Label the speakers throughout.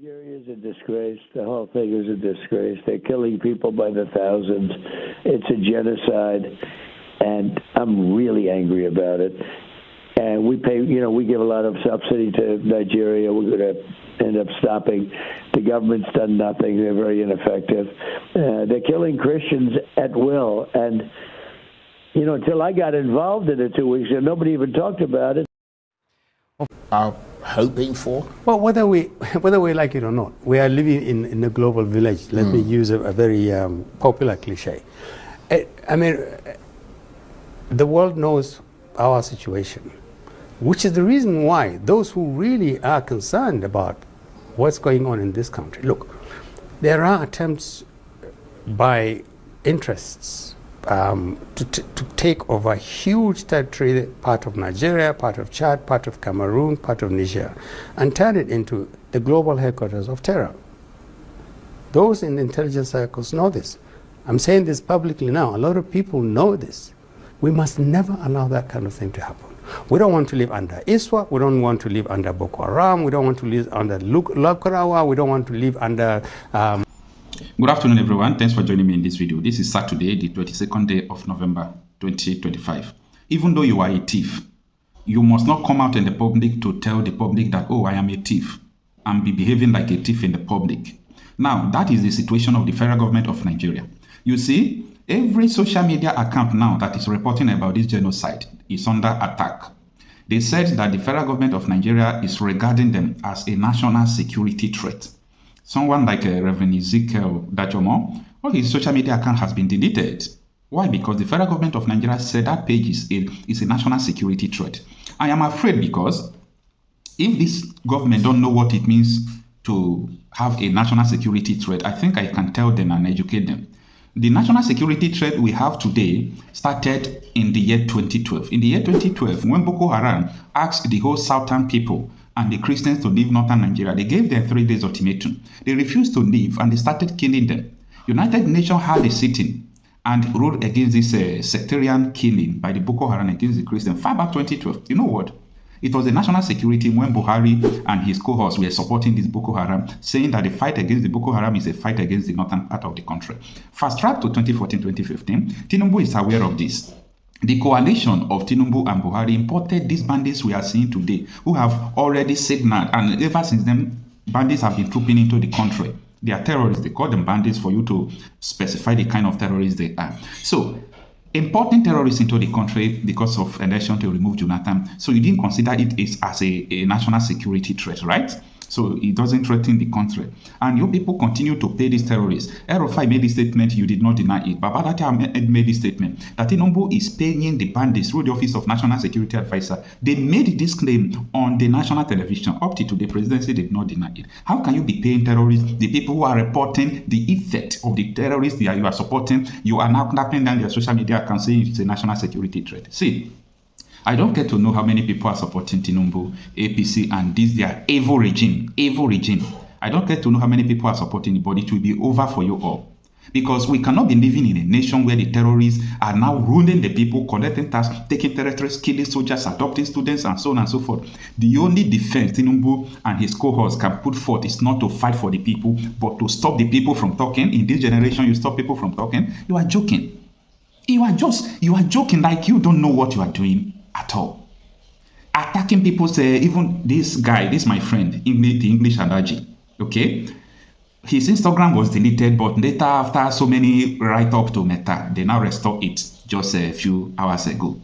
Speaker 1: Nigeria is a disgrace. The whole thing is a disgrace. They're killing people by the thousands. It's a genocide, and I'm really angry about it. And we pay, we give a lot of subsidy to Nigeria. We're going to end up stopping. The government's done nothing. They're very ineffective. They're killing Christians at will. And, until I got involved in it 2 weeks ago, nobody even talked about it.
Speaker 2: Are hoping for?
Speaker 3: Well, whether we like it or not, we are living in a global village. Let me use a very popular cliche. I mean, the world knows our situation, which is the reason why those who really are concerned about what's going on in this country, look, there are attempts by interests to take over huge territory, part of Nigeria, part of Chad, part of Cameroon, part of Niger, and turn it into the global headquarters of terror. Those in intelligence circles know this. I'm saying this publicly now. A lot of people know this. We must never allow that kind of thing to happen. We don't want to live under ISWA. We don't want to live under Boko Haram. We don't want to live under Lukrawa. We don't want to live under...
Speaker 4: Good afternoon, everyone. Thanks for joining me in this video. This is Saturday, the 22nd day of November 2025. Even though you are a thief, you must not come out in the public to tell the public that, oh, I am a thief, and be behaving like a thief in the public. Now, that is the situation of the federal government of Nigeria. You see, every social media account now that is reporting about this genocide is under attack. They said that the federal government of Nigeria is regarding them as a national security threat. Someone like Reverend Ezekiel Dajomo, all his social media account has been deleted. Why? Because the federal government of Nigeria said that page is a national security threat. I am afraid because if this government don't know what it means to have a national security threat, I think I can tell them and educate them. The national security threat we have today started in the year 2012. In the year 2012, when Boko Haram asked the whole southern people and the Christians to leave northern Nigeria, they gave them 3 days ultimatum. They refused to leave and they started killing them. United Nations had a sitting and ruled against this sectarian killing by the Boko Haram against the Christians far back 2012. You know what? It was the national security when Buhari and his cohorts were supporting this Boko Haram, saying that the fight against the Boko Haram is a fight against the northern part of the country. Fast track to 2014-2015, Tinubu is aware of this. The coalition of Tinubu and Buhari imported these bandits we are seeing today, who have already signaled, and ever since then, bandits have been trooping into the country. They are terrorists. They call them bandits for you to specify the kind of terrorists they are. So, importing terrorists into the country because of election to remove Jonathan, so you didn't consider it as a national security threat, right? So it doesn't threaten the country. And you people continue to pay these terrorists. Erofai made this statement, you did not deny it. Babadati made this statement that Tinubu is paying the bandits through the Office of National Security Advisor. They made this claim on the national television. Up to the presidency did not deny it. How can you be paying terrorists, the people who are reporting the effect of the terrorists that you are supporting? You are now clapping down their social media account saying it's a national security threat. See, I don't get to know how many people are supporting Tinubu, APC, and this their evil regime. I don't get to know how many people are supporting it, but it will be over for you all. Because we cannot be living in a nation where the terrorists are now ruining the people, collecting tax, taking territories, killing soldiers, adopting students, and so on and so forth. The only defense Tinubu and his cohorts can put forth is not to fight for the people, but to stop the people from talking. In this generation, you stop people from talking. You are joking. You are joking like you don't know what you are doing at all. Attacking people, say, even this guy, this my friend, the English analogy, okay? His Instagram was deleted, but later, after so many write-up to Meta, they now restore it just a few hours ago.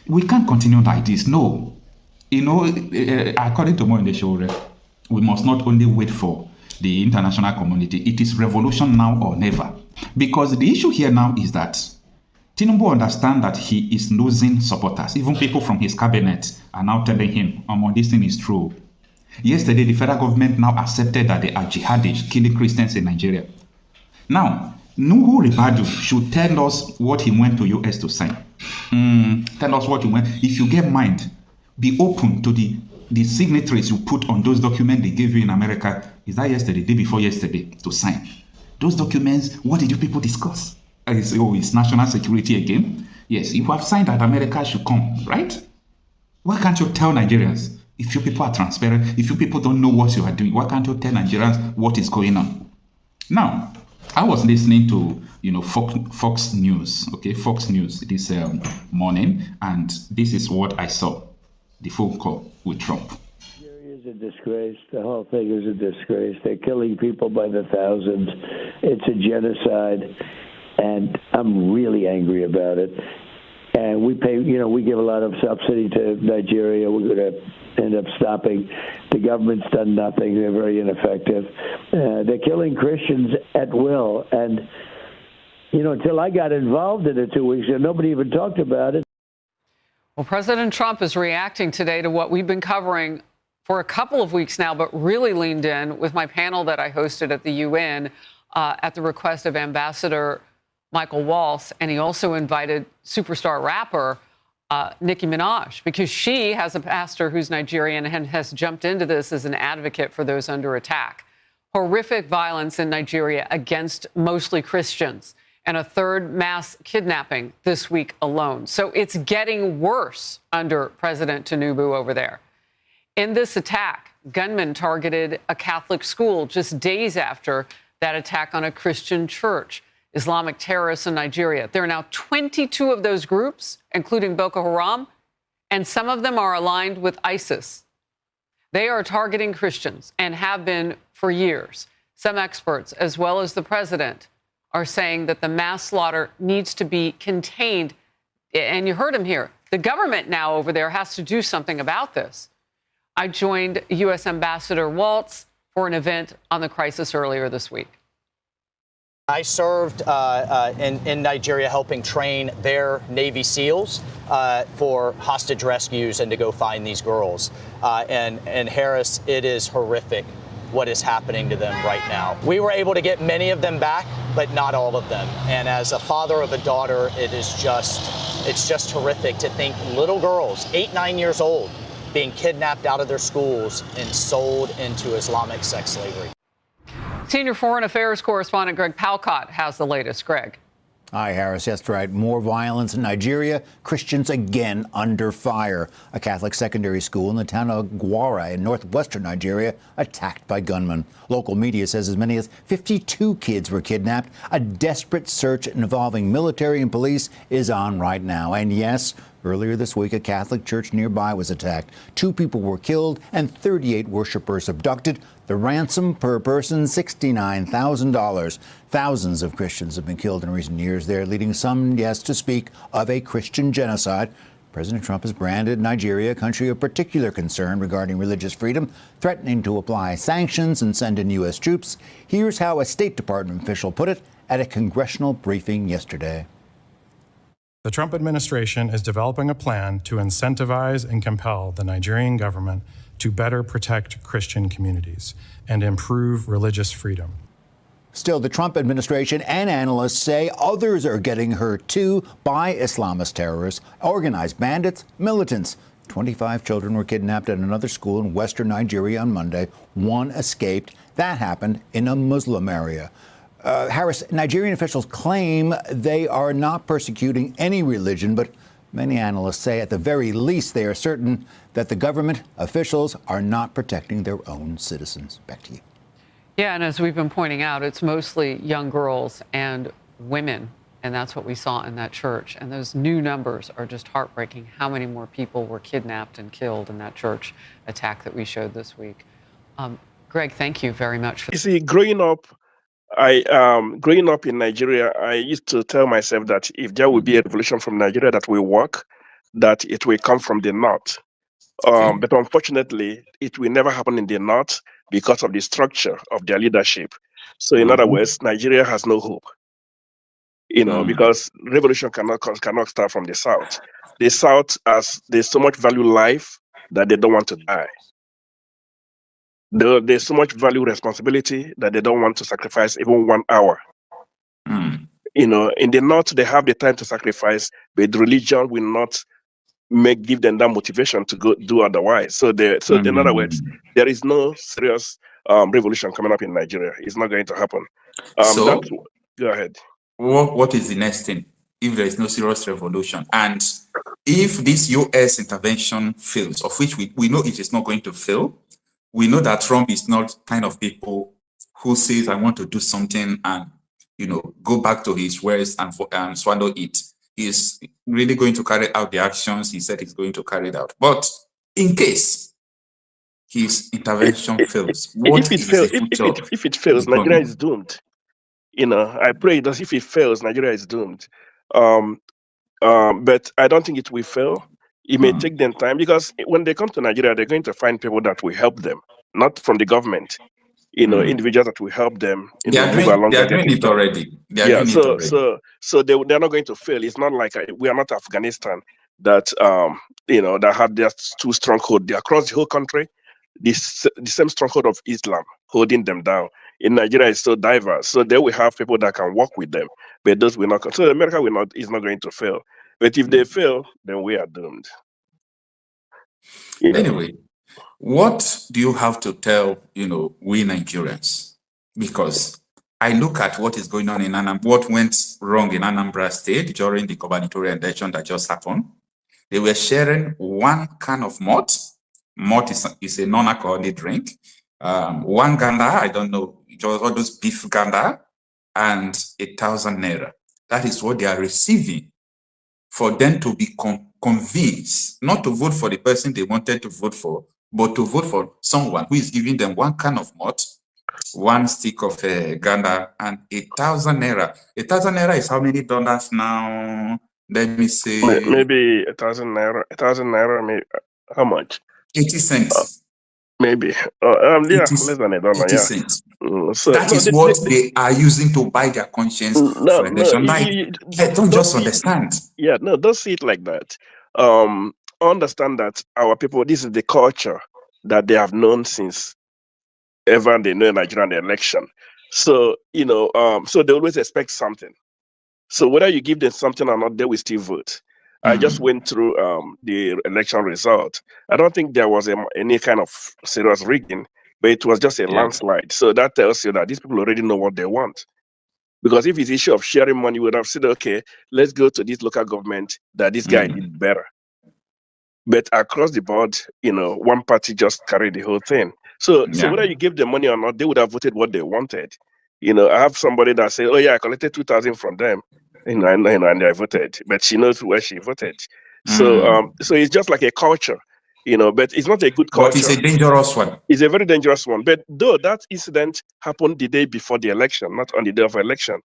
Speaker 4: We can't continue like this, no. You know, according to more in the show, we must not only wait for the international community, it is revolution now or never. Because the issue here now is that Tinubu understands that he is losing supporters. Even people from his cabinet are now telling him, this thing is true. Yesterday, the federal government now accepted that they are jihadists killing Christians in Nigeria. Now, Nuhu Ribadu should tell us what he went to US to sign. Tell us what he went. If you get mind, be open to the signatories you put on those documents they gave you in America. Is that yesterday, day before yesterday, to sign? Those documents, what did you people discuss? It's national security again? Yes, if you have signed that America should come, right? Why can't you tell Nigerians? If you people are transparent, if you people don't know what you are doing, why can't you tell Nigerians what is going on? Now, I was listening to Fox News, Fox News this morning, and this is what I saw: the phone call with Trump.
Speaker 1: Nigeria is a disgrace. The whole thing is a disgrace. They're killing people by the thousands. It's a genocide, and I'm really angry about it. And we pay, we give a lot of subsidy to Nigeria. We're going to end up stopping. The government's done nothing. They're very ineffective. They're killing Christians at will. And, until I got involved in it 2 weeks ago, nobody even talked about it.
Speaker 5: Well, President Trump is reacting today to what we've been covering for a couple of weeks now, but really leaned in with my panel that I hosted at the UN at the request of Ambassador Michael Waltz, and he also invited superstar rapper Nicki Minaj, because she has a pastor who's Nigerian and has jumped into this as an advocate for those under attack. Horrific violence in Nigeria against mostly Christians, and a third mass kidnapping this week alone. So it's getting worse under President Tinubu over there. In this attack, gunmen targeted a Catholic school just days after that attack on a Christian church. Islamic terrorists in Nigeria. There are now 22 of those groups, including Boko Haram, and some of them are aligned with ISIS. They are targeting Christians and have been for years. Some experts, as well as the president, are saying that the mass slaughter needs to be contained. And you heard him here. The government now over there has to do something about this. I joined U.S. Ambassador Waltz for an event on the crisis earlier this week.
Speaker 6: I served in Nigeria helping train their Navy SEALs for hostage rescues and to go find these girls. And Harris, it is horrific what is happening to them right now. We were able to get many of them back, but not all of them. And as a father of a daughter, it's just horrific to think little girls, 8, 9 years old, being kidnapped out of their schools and sold into Islamic sex slavery.
Speaker 5: Senior Foreign Affairs correspondent Greg Palcott has the latest. Greg.
Speaker 7: Hi, Harris. That's right. More violence in Nigeria. Christians again under fire. A Catholic secondary school in the town of Gwara in northwestern Nigeria attacked by gunmen. Local media says as many as 52 kids were kidnapped. A desperate search involving military and police is on right now. And yes, earlier this week, a Catholic church nearby was attacked. 2 people were killed and 38 worshipers abducted. The ransom per person, $69,000. Thousands of Christians have been killed in recent years there, leading some, yes, to speak of a Christian genocide. President Trump has branded Nigeria a country of particular concern regarding religious freedom, threatening to apply sanctions and send in U.S. troops. Here's how a State Department official put it at a congressional briefing yesterday.
Speaker 8: The Trump administration is developing a plan to incentivize and compel the Nigerian government to better protect Christian communities and improve religious freedom.
Speaker 7: Still, the Trump administration and analysts say others are getting hurt, too, by Islamist terrorists, organized bandits, militants. 25 children were kidnapped at another school in western Nigeria on Monday. 1 escaped. That happened in a Muslim area. Harris, Nigerian officials claim they are not persecuting any religion, but many analysts say at the very least they are certain that the government officials are not protecting their own citizens. Back to you.
Speaker 5: Yeah, and as we've been pointing out, it's mostly young girls and women, and that's what we saw in that church. And those new numbers are just heartbreaking. How many more people were kidnapped and killed in that church attack that we showed this week? Greg, thank you very much.
Speaker 9: You see, growing up in Nigeria, I used to tell myself that if there will be a revolution from Nigeria that will work, that it will come from the north. But unfortunately, it will never happen in the north because of the structure of their leadership. So in other words, Nigeria has no hope. Because revolution cannot start from the south. The south, as they so much value life that they don't want to die. There's so much value responsibility that they don't want to sacrifice even 1 hour. In the north, they have the time to sacrifice, but religion will not give them that motivation to go do otherwise. So in other words, there is no serious revolution coming up in Nigeria. It's not going to happen. Go ahead.
Speaker 10: What is the next thing if there is no serious revolution? And
Speaker 4: if this U.S. intervention fails, of which we know it is not going to fail, we know that Trump is not kind of people who says, I want to do something and, go back to his words and swallow it. He's really going to carry out the actions he said he's going to carry it out. But in case his intervention fails, what is the future?
Speaker 9: If it fails, Nigeria is doomed. I pray that if it fails, Nigeria is doomed. But I don't think it will fail. It may take them time, because when they come to Nigeria, they're going to find people that will help them, not from the government. Individuals that will help them.
Speaker 4: They are doing it already.
Speaker 9: So they're not going to fail. It's not like we are not Afghanistan that that have their two strongholds. They across the whole country. The same stronghold of Islam holding them down. In Nigeria, it's so diverse. So they will have people that can work with them. But those will not. So America is not going to fail. But if they fail, then we are doomed.
Speaker 4: Anyway, what do you have to tell, we Nigerians? Because I look at what is going on in Anambra, what went wrong in Anambra State during the gubernatorial election that just happened. They were sharing one can of malt. Malt is a non-alcoholic drink. One ganda, I don't know, it was all those beef ganda, and 1,000 naira. That is what they are receiving for them to be convinced not to vote for the person they wanted to vote for, but to vote for someone who is giving them one can of malt, one stick of ganda, and 1,000 naira. 1,000 naira is how many dollars now? Let me say.
Speaker 9: Maybe 1,000 naira. 1,000 naira, maybe how much?
Speaker 4: 80 cents.
Speaker 9: Maybe. Less than $1.
Speaker 4: 80 cents. That is what they are using to buy their conscience for election. I don't just understand.
Speaker 9: Don't see it like that. Understand that our people, this is the culture that they have known since ever they know Nigerian election. So, so they always expect something. So whether you give them something or not, they will still vote. I just went through the election result. I don't think there was any kind of serious rigging, but it was just a landslide. So that tells you that these people already know what they want. Because if it's issue of sharing money, we would have said, okay, let's go to this local government that this guy did better. But across the board, one party just carried the whole thing. So whether you give them money or not, they would have voted what they wanted. I have somebody that said, oh yeah, I collected 2,000 from them. And I voted, but she knows where she voted. So, so it's just like a culture, but it's not a good culture.
Speaker 4: But it's a dangerous one.
Speaker 9: It's a very dangerous one. But though that incident happened the day before the election, not on the day of election.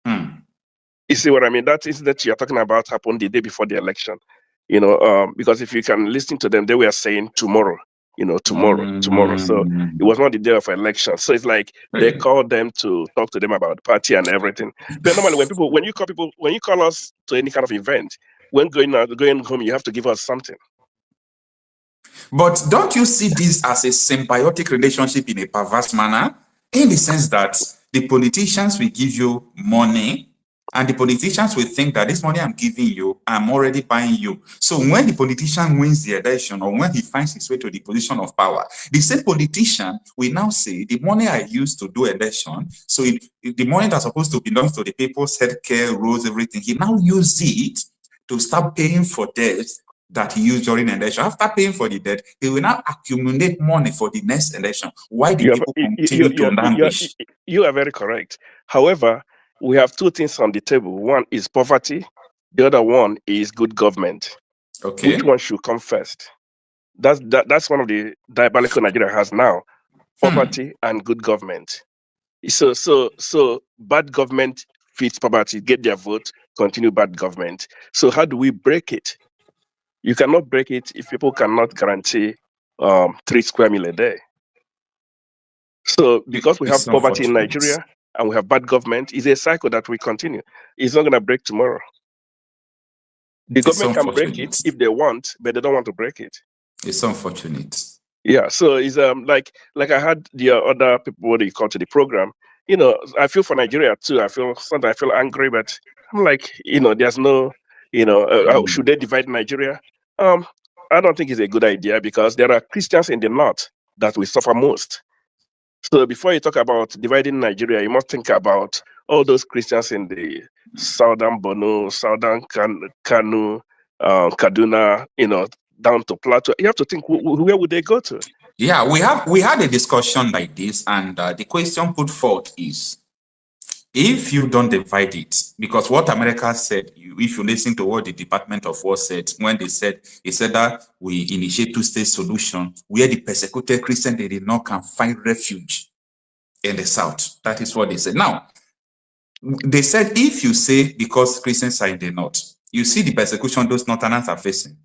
Speaker 9: You see what I mean? That incident you're talking about happened the day before the election. Because if you can listen to them, they were saying tomorrow. Tomorrow. So it was not the day of election. So it's like they called them to talk to them about the party and everything. But normally when you call us to any kind of event, when going home, you have to give us something.
Speaker 4: But don't you see this as a symbiotic relationship in a perverse manner? In the sense that the politicians will give you money, and the politicians will think that this money I'm giving you, I'm already buying you. So when the politician wins the election, or when he finds his way to the position of power, the same politician will now say, the money I used to do election, so the money that's supposed to belong to the people's healthcare, roads, everything, he now use it to start paying for debts that he used during the election. After paying for the debt, he will now accumulate money for the next election. Why do people continue to languish?
Speaker 9: You are very correct. However, we have two things on the table. One is poverty. The other one is good government.
Speaker 4: Okay.
Speaker 9: Which one should come first? That's one of the diabolical Nigeria has now. Poverty and good government. So bad government feeds poverty, get their vote, continue bad government. So how do we break it? You cannot break it if people cannot guarantee 3 square meal a day. So because we have poverty in Nigeria, and we have bad government, is a cycle that we continue. It's not going to break tomorrow. The government can break it if they want, but they don't want to break it.
Speaker 4: It's unfortunate.
Speaker 9: Yeah, so it's like I had the other people what you call to the program. I feel for Nigeria too. Sometimes I feel angry, but I'm like, there's no, should they divide Nigeria? I don't think it's a good idea, because there are Christians in the north that will suffer most. So before you talk about dividing Nigeria, you must think about all those Christians in the southern Borno, southern Kanu, Kaduna, down to Plateau. You have to think, where would they go to?
Speaker 4: Yeah, we had a discussion like this, and the question put forth is, if you don't divide it, because what America said, if you listen to what the Department of War said, when they said that we initiate two-state solution where the persecuted Christians in the north can find refuge in the south. That is what they said. Now, they said if you say because Christians are in the north, you see the persecution those northerners are facing.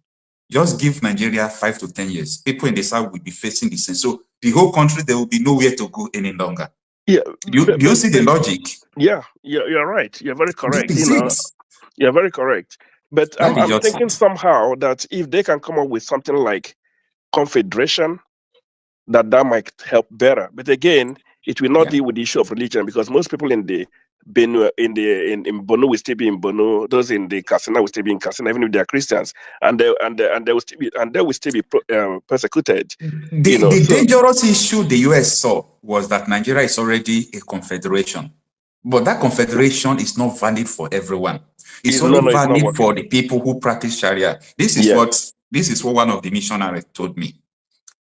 Speaker 4: Just give Nigeria 5 to 10 years. People in the south will be facing the same. So the whole country, there will be nowhere to go any longer.
Speaker 9: Yeah.
Speaker 4: Do you see the logic?
Speaker 9: Yeah, you're right. You're very correct.
Speaker 4: This is
Speaker 9: You're very correct. But I'm thinking somehow that if they can come up with something like confederation, that might help better. But again, it will not deal with the issue of religion, because most people in the Benue, in Bono will still be in Bono. Those in the Katsina will still be in Katsina, even if they are Christians, and they will still be persecuted.
Speaker 4: The dangerous issue the US saw was that Nigeria is already a confederation, but that confederation is not valid for everyone. It's only valid for the people who practice Sharia. This is what one of the missionaries told me.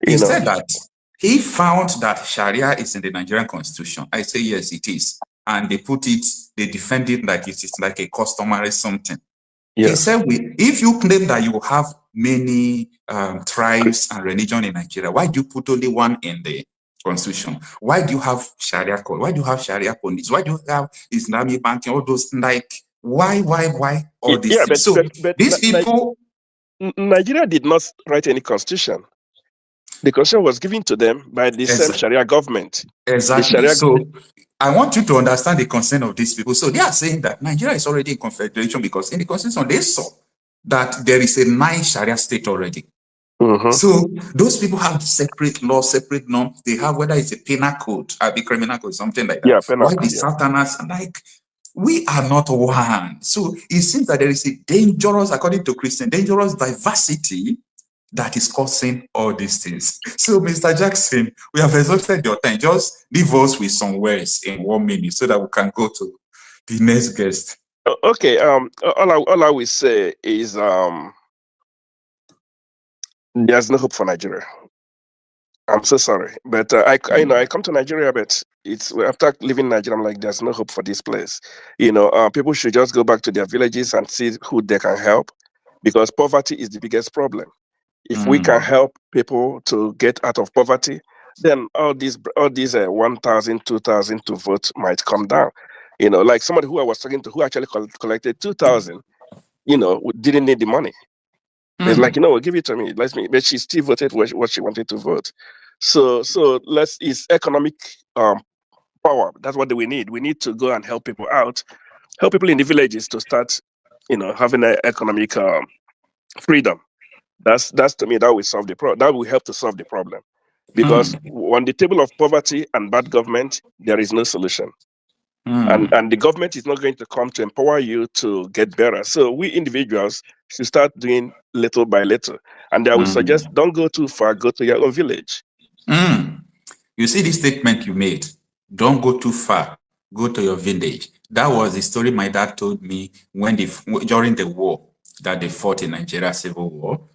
Speaker 4: He said that he found that Sharia is in the Nigerian constitution. I say, yes, it is. And they defend it like it is like a customary something. Yes. He said, if you claim that you have many tribes and religion in Nigeria, why do you put only one in the constitution? Why do you have Sharia code? Why do you have Sharia police? Why do you have Islamic banking? All those, like, why all these things? But these people...
Speaker 9: Nigeria did not write any constitution. The constitution was given to them by the same Sharia government.
Speaker 4: Exactly. So I want you to understand the concern of these people. So they are saying that Nigeria is already in confederation because in the constitution they saw that there is a 9 Sharia state already. So those people have separate law, separate norms. They have, whether it's a penal code, or the criminal code, something like that.
Speaker 9: Yeah, penal code.
Speaker 4: Why the Southerners, like, we are not one. So it seems that there is a dangerous, according to Christian, dangerous diversity that is causing all these things. So, Mr. Jackson, we have exhausted your time. Just leave us with some words in 1 minute so that we can go to the next guest.
Speaker 9: Okay. All I will say is there's no hope for Nigeria. I'm so sorry, but I come to Nigeria, but it's after leaving Nigeria, I'm like, there's no hope for this place. People should just go back to their villages and see who they can help, because poverty is the biggest problem. If we can help people to get out of poverty, then all these 1,000, 2,000 to vote might come down. Like somebody who I was talking to who actually collected 2,000, didn't need the money. It's like, give it to me. But she still voted what she wanted to vote. So it's economic power. That's what we need. We need to go and help people out, help people in the villages to start, having an economic freedom. That's to me, that will solve the problem. That will help to solve the problem, because on the table of poverty and bad government, there is no solution, and the government is not going to come to empower you to get better. So we individuals should start doing little by little, and I would suggest don't go too far. Go to your own village.
Speaker 4: You see the statement you made. Don't go too far. Go to your village. That was the story my dad told me during the war that they fought in Nigeria Civil War.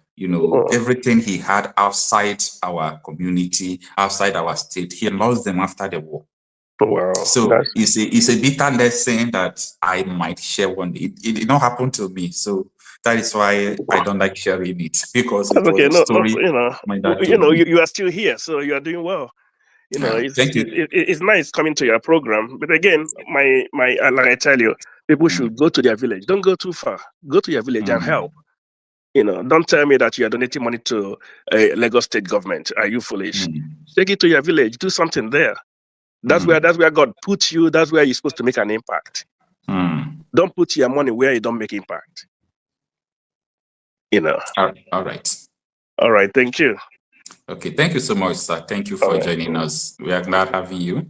Speaker 4: Everything he had outside our community, outside our state, he lost them after the war.
Speaker 9: Wow.
Speaker 4: So it's a bitter lesson that I might share one day. It did not happen to me, so that is why I don't like sharing it, because it was a story my dad told me.
Speaker 9: You are still here, so you are doing well.
Speaker 4: Thank you.
Speaker 9: It's nice coming to your program, but again, my like I tell you, people should go to their village. Don't go too far. Go to your village and help. Don't tell me that you are donating money to a Lagos state government. Are you foolish? Take it to your village. Do something there. That's where God put you. That's where you're supposed to make an impact. Don't put your money where you don't make impact.
Speaker 4: All right.
Speaker 9: All right. Thank you.
Speaker 4: Okay. Thank you so much, sir. Thank you for joining us. We are glad having you.